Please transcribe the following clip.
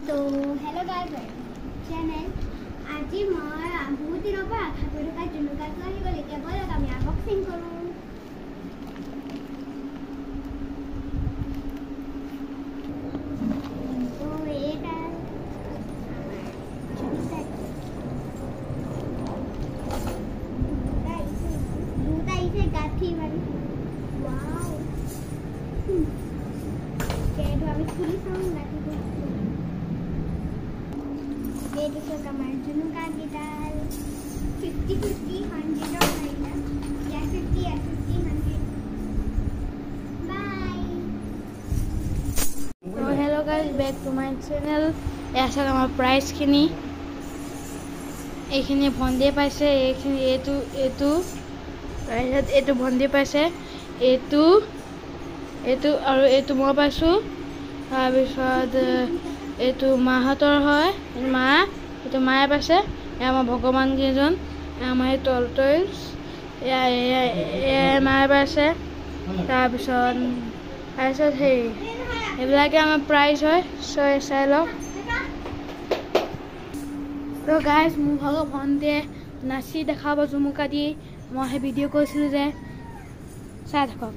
तो hello guys channel आज मैं बहुत दिन पर आशा करूँ का जुनुका तो आही गले के बोलो আমি আনবক্সিং করব तो এটা দুটা ইসে গাঠি মানে ওয়াও কেটো আমি খুলি চাও গাঠি ये देखो कमाल जुनुका गिटार 50-50 100 और 90 या 50 या 50 100 बाय तो hello guys back to my channel ऐसा हमार प्राइस खिनी एखिनि भंदे पाइसे एखिनि एतु प्राइस एतु भंदे पाइसे एतु और एतु মই পাইছো তাৰ পিছত एतु माहतर है मा एतु माये पाइसे आमार भगवान केजन आमार टलटइल्स माये पाइसे तार पिছত हे एबिलाके आमार प्राइस है चाइ लওক तो गाइस মোৰ ভাগ ভন্তে নাচি দেখাব জুমুকা দি মই হে ভিডিও কৰিছিলো যে চাই থাকক